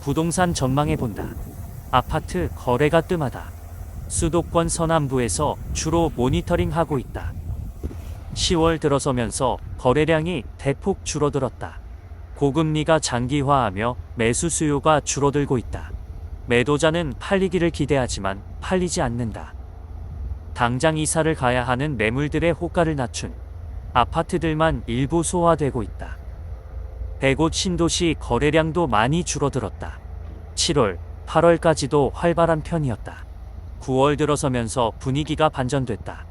부동산 전망해본다. 아파트 거래가 뜸하다. 수도권 서남부에서 주로 모니터링하고 있다. 10월 들어서면서 거래량이 대폭 줄어들었다. 고금리가 장기화하며 매수 수요가 줄어들고 있다. 매도자는 팔리기를 기대하지만 팔리지 않는다. 당장 이사를 가야 하는 매물들의 호가를 낮춘 아파트들만 일부 소화되고 있다. 100곳 신도시 거래량도 많이 줄어들었다. 7월, 8월까지도 활발한 편이었다. 9월 들어서면서 분위기가 반전됐다.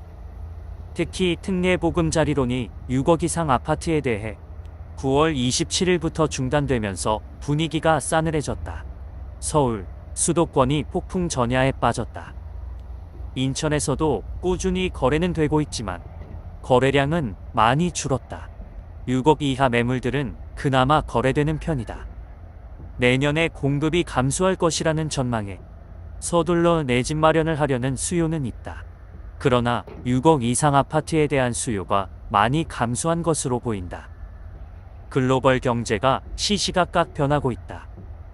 특히 특례보금자리론이 6억 이상 아파트에 대해 9월 27일부터 중단되면서 분위기가 싸늘해졌다. 서울, 수도권이 폭풍 전야에 빠졌다. 인천에서도 꾸준히 거래는 되고 있지만 거래량은 많이 줄었다. 6억 이하 매물들은 그나마 거래되는 편이다. 내년에 공급이 감소할 것이라는 전망에 서둘러 내 집 마련을 하려는 수요는 있다. 그러나 6억 이상 아파트에 대한 수요가 많이 감소한 것으로 보인다. 글로벌 경제가 시시각각 변하고 있다.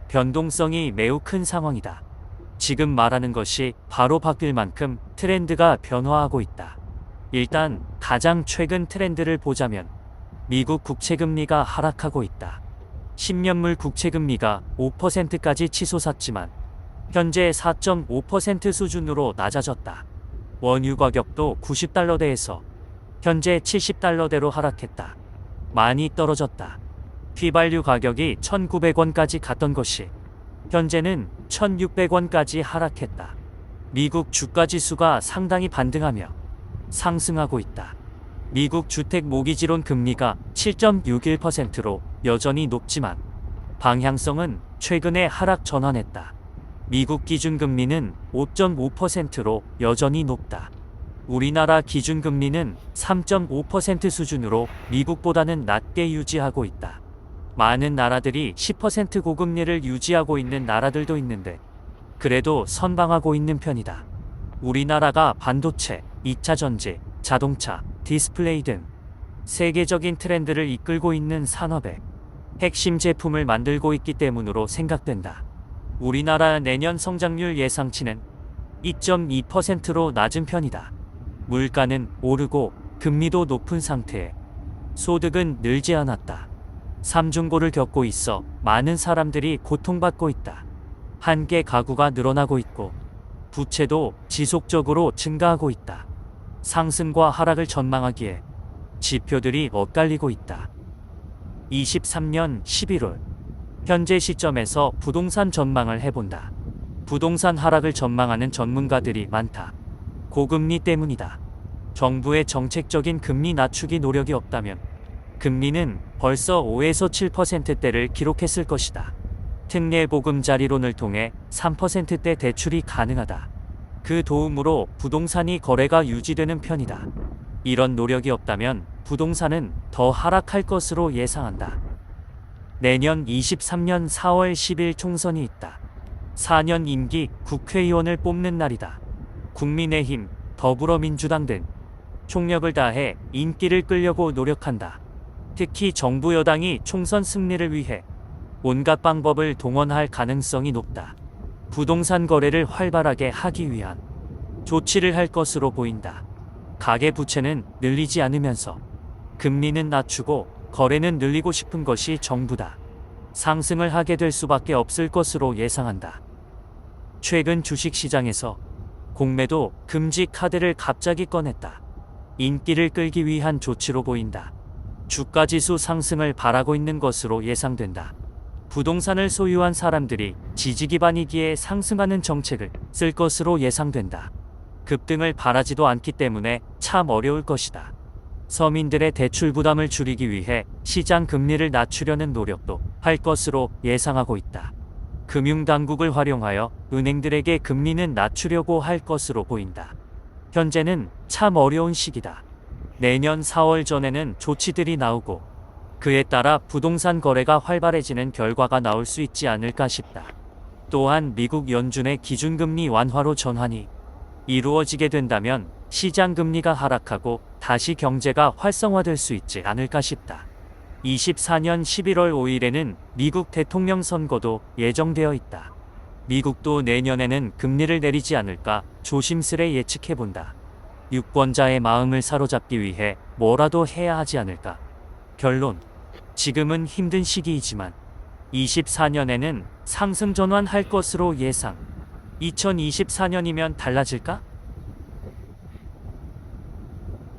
변동성이 매우 큰 상황이다. 지금 말하는 것이 바로 바뀔 만큼 트렌드가 변화하고 있다. 일단 가장 최근 트렌드를 보자면 미국 국채금리가 하락하고 있다. 10년물 국채금리가 5%까지 치솟았지만 현재 4.5% 수준으로 낮아졌다. 원유 가격도 90달러대에서 현재 70달러대로 하락했다. 많이 떨어졌다. 휘발유 가격이 1,900원까지 갔던 것이 현재는 1,600원까지 하락했다. 미국 주가지수가 상당히 반등하며 상승하고 있다. 미국 주택 모기지론 금리가 7.61%로 여전히 높지만 방향성은 최근에 하락 전환했다. 미국 기준금리는 5.5%로 여전히 높다. 우리나라 기준금리는 3.5% 수준으로 미국보다는 낮게 유지하고 있다. 많은 나라들이 10% 고금리를 유지하고 있는 나라들도 있는데 그래도 선방하고 있는 편이다. 우리나라가 반도체, 2차전지, 자동차, 디스플레이 등 세계적인 트렌드를 이끌고 있는 산업의 핵심 제품을 만들고 있기 때문으로 생각된다. 우리나라 내년 성장률 예상치는 2.2%로 낮은 편이다. 물가는 오르고 금리도 높은 상태에 소득은 늘지 않았다. 삼중고를 겪고 있어 많은 사람들이 고통받고 있다. 한계 가구가 늘어나고 있고 부채도 지속적으로 증가하고 있다. 상승과 하락을 전망하기에 지표들이 엇갈리고 있다. 23년 11월 현재 시점에서 부동산 전망을 해본다. 부동산 하락을 전망하는 전문가들이 많다. 고금리 때문이다. 정부의 정책적인 금리 낮추기 노력이 없다면 금리는 벌써 5에서 7%대를 기록했을 것이다. 특례보금자리론을 통해 3%대 대출이 가능하다. 그 도움으로 부동산이 거래가 유지되는 편이다. 이런 노력이 없다면 부동산은 더 하락할 것으로 예상한다. 내년 23년 4월 10일 총선이 있다. 4년 임기 국회의원을 뽑는 날이다. 국민의힘, 더불어민주당 등 총력을 다해 인기를 끌려고 노력한다. 특히 정부 여당이 총선 승리를 위해 온갖 방법을 동원할 가능성이 높다. 부동산 거래를 활발하게 하기 위한 조치를 할 것으로 보인다. 가계부채는 늘리지 않으면서 금리는 낮추고 거래는 늘리고 싶은 것이 정부다. 상승을 하게 될 수밖에 없을 것으로 예상한다. 최근 주식시장에서 공매도 금지 카드를 갑자기 꺼냈다. 인기를 끌기 위한 조치로 보인다. 주가지수 상승을 바라고 있는 것으로 예상된다. 부동산을 소유한 사람들이 지지 기반이기에 상승하는 정책을 쓸 것으로 예상된다. 급등을 바라지도 않기 때문에 참 어려울 것이다. 서민들의 대출 부담을 줄이기 위해 시장 금리를 낮추려는 노력도 할 것으로 예상하고 있다. 금융당국을 활용하여 은행들에게 금리는 낮추려고 할 것으로 보인다. 현재는 참 어려운 시기다. 내년 4월 전에는 조치들이 나오고 그에 따라 부동산 거래가 활발해지는 결과가 나올 수 있지 않을까 싶다. 또한 미국 연준의 기준금리 완화로 전환이 이루어지게 된다면 시장 금리가 하락하고 다시 경제가 활성화될 수 있지 않을까 싶다. 24년 11월 5일에는 미국 대통령 선거도 예정되어 있다. 미국도 내년에는 금리를 내리지 않을까 조심스레 예측해본다. 유권자의 마음을 사로잡기 위해 뭐라도 해야 하지 않을까. 결론. 지금은 힘든 시기이지만 24년에는 상승 전환할 것으로 예상. 2024년이면 달라질까?